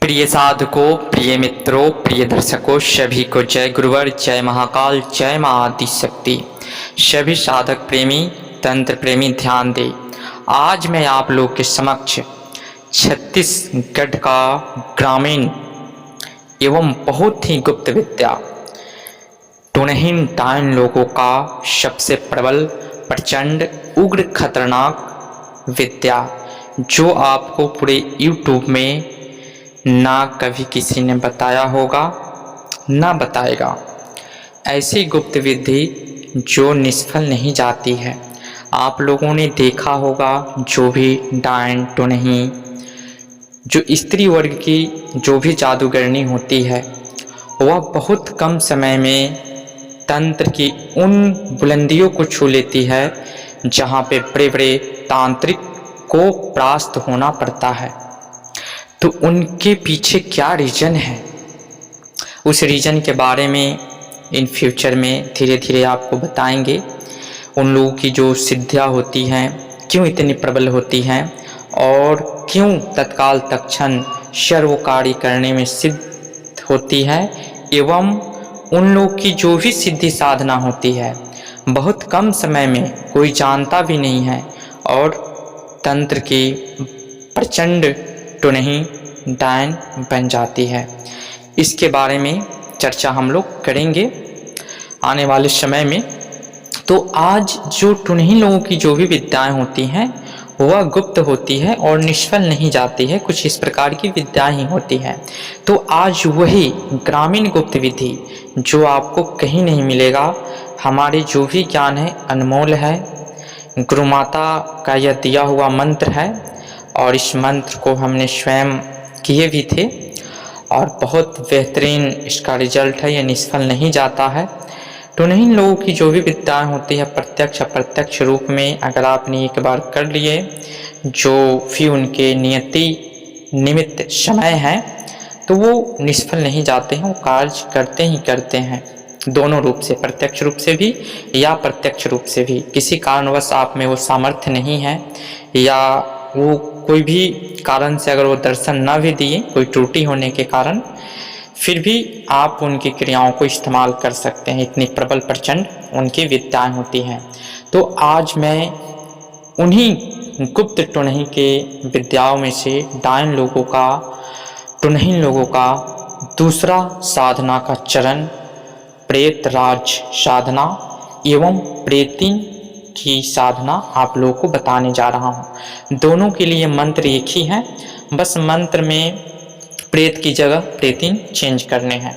प्रिय साधकों, प्रिय मित्रों, प्रिय दर्शकों, सभी को जय गुरुवर, जय महाकाल, जय मां आदि शक्ति। सभी साधक प्रेमी, तंत्र प्रेमी ध्यान दें। आज मैं आप लोग के समक्ष छत्तीसगढ़ का ग्रामीण एवं बहुत ही गुप्त विद्या टुनहिन टाइन लोगों का सबसे प्रबल, प्रचंड, उग्र, खतरनाक विद्या जो आपको पूरे YouTube में ना कभी किसी ने बताया होगा ना बताएगा। ऐसी गुप्त विधि जो निष्फल नहीं जाती है। आप लोगों ने देखा होगा जो भी डायन टुनही, जो स्त्री वर्ग की जो भी जादूगरनी होती है, वह बहुत कम समय में तंत्र की उन बुलंदियों को छू लेती है जहाँ पे बड़े बड़े तांत्रिक को परास्त होना पड़ता है। तो उनके पीछे क्या रीजन है, उस रीजन के बारे में इन फ्यूचर में धीरे धीरे आपको बताएंगे। उन लोगों की जो सिद्धियाँ होती हैं क्यों इतनी प्रबल होती हैं और क्यों तत्काल तत्क्षण सर्व कार्य करने में सिद्ध होती है, एवं उन लोग की जो भी सिद्धि साधना होती है बहुत कम समय में कोई जानता भी नहीं है और तंत्र की प्रचंड टुनही डायन बन जाती है। इसके बारे में चर्चा हम लोग करेंगे आने वाले समय में। तो आज जो टुनही लोगों की जो भी विद्याएं होती हैं वह गुप्त होती है और निष्फल नहीं जाती है, कुछ इस प्रकार की विद्याएं ही होती हैं। तो आज वही ग्रामीण गुप्त विधि जो आपको कहीं नहीं मिलेगा, हमारे जो भी ज्ञान है अनमोल है, गुरु माता का यह दिया हुआ मंत्र है और इस मंत्र को हमने स्वयं किए भी थे और बहुत बेहतरीन इसका रिजल्ट है, यह निष्फल नहीं जाता है। तो नहीं, लोगों की जो भी विद्याएं होती है प्रत्यक्ष अप्रत्यक्ष रूप में अगर आपने एक बार कर लिए, जो भी उनके नियति निमित्त समय है, तो वो निष्फल नहीं जाते हैं, वो कार्य करते ही करते हैं। दोनों रूप से, प्रत्यक्ष रूप से भी या प्रत्यक्ष रूप से भी। किसी कारणवश आप में वो सामर्थ्य नहीं है या वो कोई भी कारण से अगर वो दर्शन न भी दिए, कोई त्रुटि होने के कारण, फिर भी आप उनकी क्रियाओं को इस्तेमाल कर सकते हैं। इतनी प्रबल प्रचंड उनकी विद्याएं होती हैं। तो आज मैं उन्हीं गुप्त टुनही के विद्याओं में से डायन लोगों का, टुनही लोगों का दूसरा साधना का चरण, प्रेत राज साधना एवं प्रेतिन की साधना आप लोगों को बताने जा रहा हूँ। दोनों के लिए मंत्र एक ही है, बस मंत्र में प्रेत की जगह प्रेतिन चेंज करने हैं।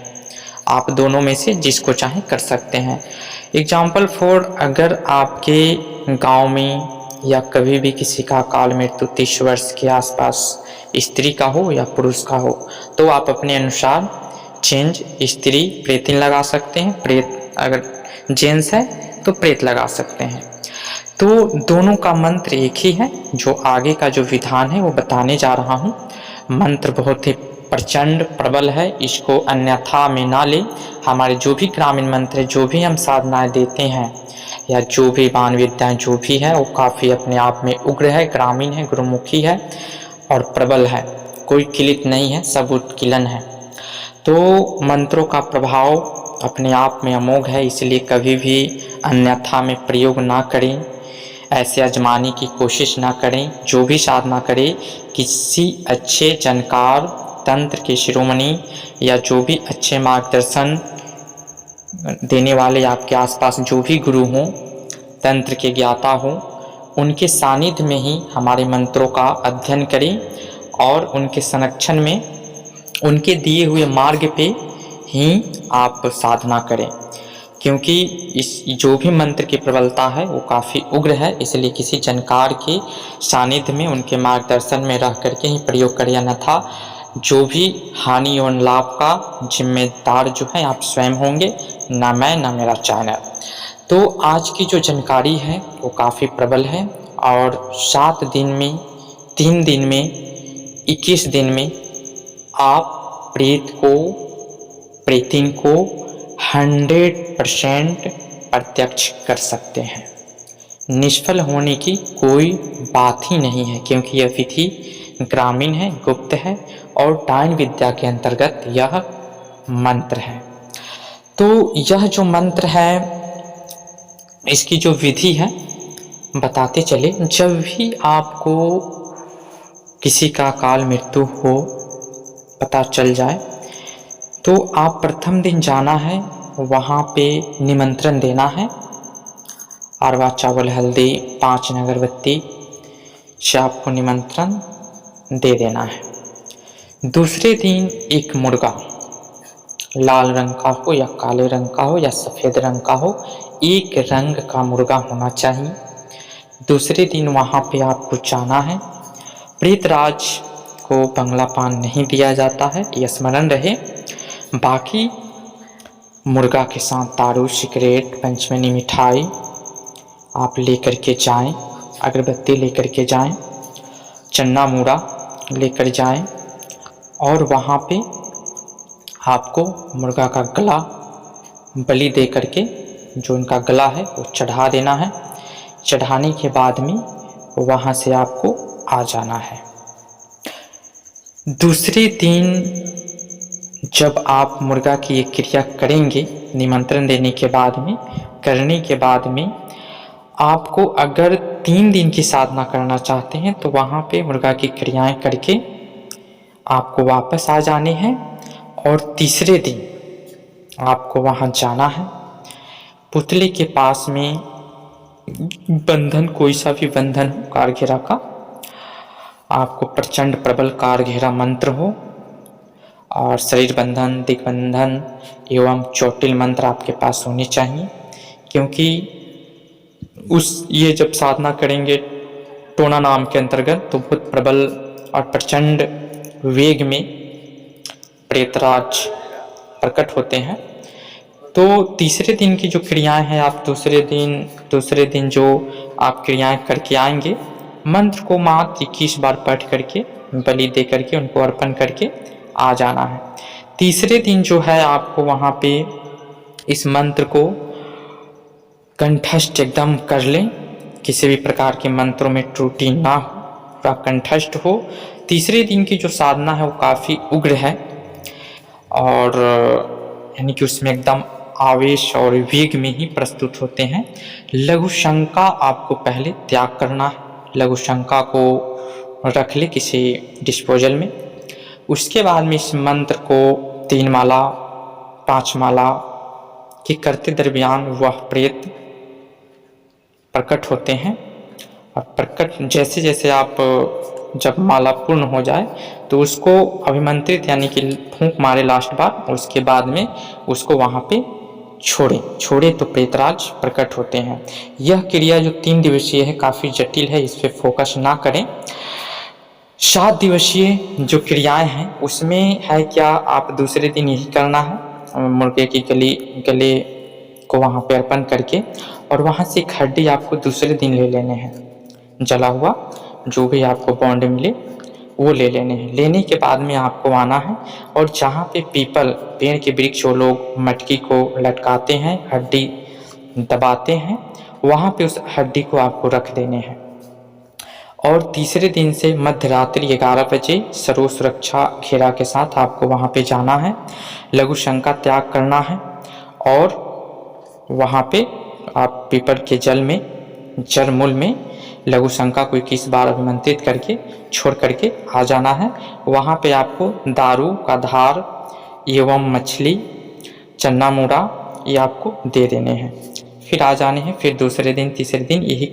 आप दोनों में से जिसको चाहे कर सकते हैं। एग्जाम्पल फॉर, अगर आपके गांव में या कभी भी किसी का काल मृत्यु 30 वर्ष के आसपास स्त्री का हो या पुरुष का हो, तो आप अपने अनुसार चेंज स्त्री प्रेतिन लगा सकते हैं। प्रेत अगर जेंट्स है तो प्रेत लगा सकते हैं। तो दोनों का मंत्र एक ही है। जो आगे का जो विधान है वो बताने जा रहा हूँ। मंत्र बहुत ही प्रचंड प्रबल है, इसको अन्यथा में ना ले। हमारे जो भी ग्रामीण मंत्र है, जो भी हम साधनाएं देते हैं या जो भी बाण विद्याएं जो भी है, वो काफ़ी अपने आप में उग्र है, ग्रामीण है, गुरुमुखी है और प्रबल है। कोई किलित नहीं है, सब उत्कीलन है। तो मंत्रों का प्रभाव अपने आप में अमोघ है, इसलिए कभी भी अन्यथा में प्रयोग ना करें, ऐसे आजमाने की कोशिश ना करें। जो भी साधना करें किसी अच्छे जानकार तंत्र के शिरोमणि या जो भी अच्छे मार्गदर्शन देने वाले आपके आसपास जो भी गुरु हों, तंत्र के ज्ञाता हों, उनके सानिध्य में ही हमारे मंत्रों का अध्ययन करें और उनके संरक्षण में, उनके दिए हुए मार्ग पे ही आप साधना करें। क्योंकि इस जो भी मंत्र की प्रबलता है वो काफ़ी उग्र है, इसलिए किसी जानकार के सानिध्य में, उनके मार्गदर्शन में रह करके ही प्रयोग करें, अन्यथा जो भी हानि और लाभ का जिम्मेदार जो है आप स्वयं होंगे, ना मैं ना मेरा चैनल। तो आज की जो जानकारी है वो काफ़ी प्रबल है और 7 दिन में, 3 दिन में, 21 दिन में आप प्रेत को, प्रेतिन को 100% प्रत्यक्ष कर सकते हैं। निष्फल होने की कोई बात ही नहीं है, क्योंकि यह विधि ग्रामीण है, गुप्त है और डायन विद्या के अंतर्गत यह मंत्र है। तो यह जो मंत्र है, इसकी जो विधि है बताते चले। जब भी आपको किसी का अकाल मृत्यु हो पता चल जाए, तो आप प्रथम दिन जाना है, वहाँ पे निमंत्रण देना है। अरवा चावल हल्दी 5 अगरबत्ती से आपको निमंत्रण दे देना है। दूसरे दिन एक मुर्गा, लाल रंग का हो या काले रंग का हो या सफ़ेद रंग का हो, एक रंग का मुर्गा होना चाहिए। दूसरे दिन वहाँ पे आपको जाना है। प्रेतराज को बंगला पान नहीं दिया जाता है, यह स्मरण रहे। बाकी मुर्गा के साथ दारू, सिगरेट, पंचमनी मिठाई आप लेकर के जाएं, अगरबत्ती लेकर के जाएं, चन्ना मूड़ा लेकर जाएं और वहाँ पे आपको मुर्गा का गला बलि दे करके, जो उनका गला है वो चढ़ा देना है। चढ़ाने के बाद में वहाँ से आपको आ जाना है। दूसरे दिन जब आप मुर्गा की ये क्रिया करेंगे, निमंत्रण देने के बाद में, करने के बाद में आपको अगर 3 दिन की साधना करना चाहते हैं तो वहाँ पे मुर्गा की क्रियाएं करके आपको वापस आ जाने हैं। और तीसरे दिन आपको वहाँ जाना है। पुतले के पास में बंधन, कोई सा भी बंधन हो कार घेरा का, आपको प्रचंड प्रबल कार घेरा मंत्र हो और शरीर बंधन, दिग्बंधन एवं चोटिल मंत्र आपके पास होने चाहिए। क्योंकि ये जब साधना करेंगे टोना नाम के अंतर्गत, तो बहुत प्रबल और प्रचंड वेग में प्रेतराज प्रकट होते हैं। तो तीसरे दिन की जो क्रियाएं हैं, आप दूसरे दिन जो आप क्रियाएं करके आएंगे, मंत्र को मात्र 21 बार पढ़ करके, बलि दे करके, उनको अर्पण करके आ जाना है। तीसरे दिन जो है आपको वहाँ पे इस मंत्र को कंठस्थ एकदम कर लें, किसी भी प्रकार के मंत्रों में त्रुटि ना हो, पूरा कंठस्थ हो। तीसरे दिन की जो साधना है वो काफ़ी उग्र है और यानी कि उसमें एकदम आवेश और वेग में ही प्रस्तुत होते हैं। लघु शंका आपको पहले त्याग करना है। लघु शंका को रख ले किसी डिस्पोजल में। उसके बाद में इस मंत्र को 3 माला 5 माला के करते दरमियान वह प्रेत प्रकट होते हैं। और प्रकट जैसे जैसे आप जब माला पूर्ण हो जाए तो उसको अभिमंत्रित यानी कि फूंक मारे लास्ट बार, उसके बाद में उसको वहाँ पे छोड़े तो प्रेतराज प्रकट होते हैं। यह क्रिया जो 3 दिवसीय है काफ़ी जटिल है, इस पर फोकस ना करें। 7 दिवसीय जो क्रियाएं हैं उसमें है क्या, आप दूसरे दिन यही करना है, मुर्गे की गले को वहाँ पे अर्पण करके, और वहाँ से एक हड्डी आपको दूसरे दिन ले लेने हैं, जला हुआ जो भी आपको बॉन्ड मिले वो ले लेने हैं। लेने के बाद में आपको आना है और जहाँ पे पीपल पेड़ के वृक्ष वो लोग मटकी को लटकाते हैं, हड्डी दबाते हैं, वहाँ पे उस हड्डी को आपको रख देने हैं। और तीसरे दिन से मध्य रात्रि 11 बजे सर्व सुरक्षा घेरा के साथ आपको वहाँ पे जाना है। लघु शंका त्याग करना है और वहाँ पे आप पीपल के जड़ मूल में लघु शंका को 21 बार अभिमंत्रित करके छोड़ करके आ जाना है। वहाँ पे आपको दारू का धार एवं मछली, चन्ना मूड़ा ये आपको दे देने हैं, फिर आ जाने हैं। फिर दूसरे दिन तीसरे दिन यही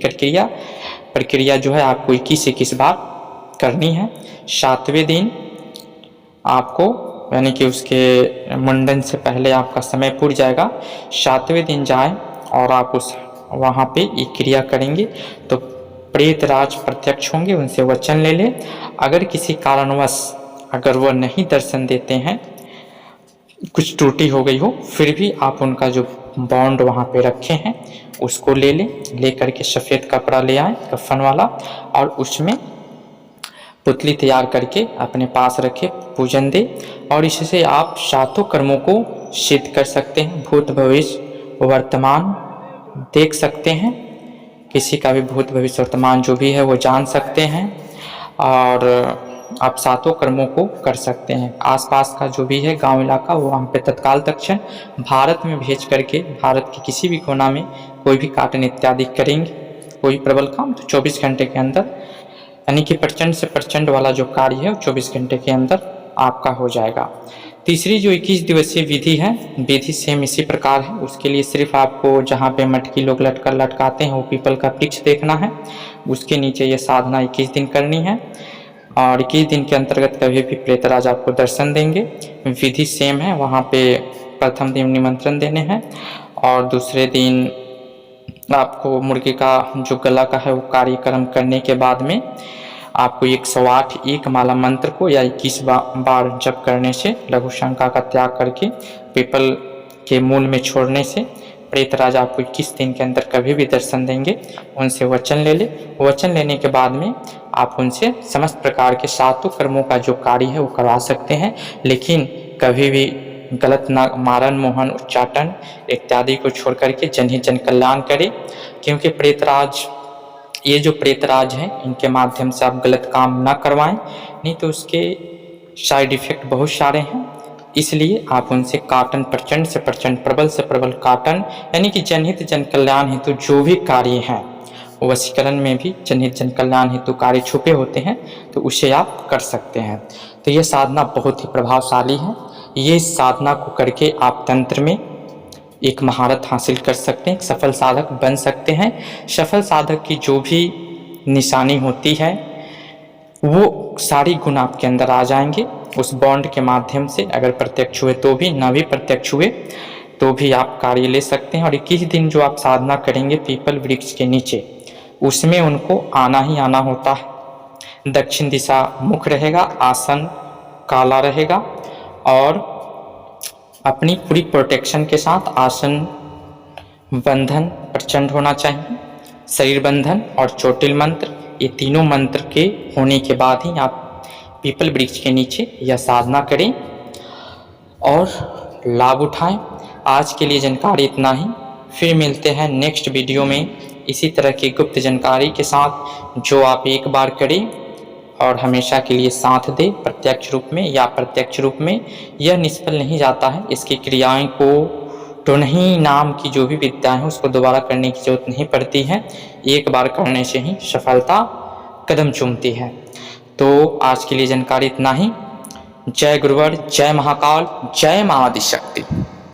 प्रक्रिया जो है आपको 21 बार करनी है। 7वें दिन आपको यानी कि उसके मुंडन से पहले आपका समय पूर जाएगा। 7वें दिन जाएं और आप वहाँ पे ये क्रिया करेंगे तो प्रेतराज प्रत्यक्ष होंगे, उनसे वचन ले लें। अगर किसी कारणवश अगर वह नहीं दर्शन देते हैं, कुछ त्रुटि हो गई हो, फिर भी आप उनका जो बॉन्ड वहाँ पे रखे हैं उसको ले लें। ले करके सफ़ेद कपड़ा ले आएँ कफन वाला, और उसमें पुतली तैयार करके अपने पास रखे, पूजन दे। और इससे आप 7 कर्मों को सिद्ध कर सकते हैं। भूत भविष्य वर्तमान देख सकते हैं, किसी का भी भूत भविष्य वर्तमान जो भी है वो जान सकते हैं। और आप सातों कर्मों को कर सकते हैं। आसपास का जो भी है गांव इलाका, वो वहाँ पे तत्काल तत्क्षण भारत में भेज करके भारत के किसी भी कोना में कोई भी काटन इत्यादि करेंगे कोई प्रबल काम, तो 24 घंटे के अंदर, यानी कि प्रचंड से प्रचंड वाला जो कार्य है वो 24 घंटे के अंदर आपका हो जाएगा। तीसरी जो 21 दिवसीय विधि है, विधि सेम इसी प्रकार है। उसके लिए सिर्फ आपको जहाँ पे मटकी लोग लटकाते हैं वो पीपल का वृक्ष देखना है, उसके नीचे ये साधना 21 दिन करनी है और 21 दिन के अंतर्गत कभी भी प्रेतराज आपको दर्शन देंगे। विधि सेम है, वहाँ पे प्रथम दिन निमंत्रण देने हैं और दूसरे दिन आपको मुर्गे का जो गला का है वो कार्यक्रम करने के बाद में आपको 108 एक माला मंत्र को या 21 बार जप करने से, लघु शंका का त्याग करके पीपल के मूल में छोड़ने से प्रेतराज आपको 21 दिन के अंदर कभी भी दर्शन देंगे। उनसे वचन ले ले, वचन लेने के बाद में आप उनसे समस्त प्रकार के सातों कर्मों का जो कार्य है वो करवा सकते हैं, लेकिन कभी भी गलत ना मारण मोहन उच्चाटन इत्यादि को छोड़ करके जनहित जन कल्याण करें, क्योंकि प्रेतराज, ये जो प्रेतराज हैं इनके माध्यम से आप गलत काम ना करवाएं, नहीं तो उसके साइड इफेक्ट बहुत सारे हैं। इसलिए आप उनसे काटन प्रचंड से प्रचंड, प्रबल से प्रबल काटन, यानी कि जनहित जन कल्याण हेतु जो भी कार्य हैं, वशीकरण में भी जनहित जन कल्याण हेतु कार्य छुपे होते हैं, तो उसे आप कर सकते हैं। तो ये साधना बहुत ही प्रभावशाली है। ये साधना को करके आप तंत्र में एक महारत हासिल कर सकते हैं, एक सफल साधक बन सकते हैं। सफल साधक की जो भी निशानी होती है वो सारी गुण आपके अंदर आ जाएंगे उस बॉन्ड के माध्यम से। अगर प्रत्यक्ष हुए तो भी, ना भी प्रत्यक्ष हुए तो भी आप कार्य ले सकते हैं। और 21 दिन जो आप साधना करेंगे पीपल वृक्ष के नीचे, उसमें उनको आना ही आना होता है। दक्षिण दिशा मुख रहेगा, आसन काला रहेगा और अपनी पूरी प्रोटेक्शन के साथ आसन बंधन प्रचंड होना चाहिए, शरीर बंधन और चोटिल मंत्र, ये तीनों मंत्र के होने के बाद ही आप पीपल वृक्ष के नीचे यह साधना करें और लाभ उठाएं। आज के लिए जानकारी इतना ही, फिर मिलते हैं नेक्स्ट वीडियो में इसी तरह की गुप्त जानकारी के साथ, जो आप एक बार करें और हमेशा के लिए साथ दे, प्रत्यक्ष रूप में या प्रत्यक्ष रूप में। यह निष्फल नहीं जाता है, इसकी क्रियाएं को तो नहीं, नाम की जो भी विद्याएं हैं उसको दोबारा करने की जरूरत नहीं पड़ती है, एक बार करने से ही सफलता कदम चूमती है। तो आज के लिए जानकारी इतना ही। जय गुरुवर, जय महाकाल, जय मां आदिशक्ति।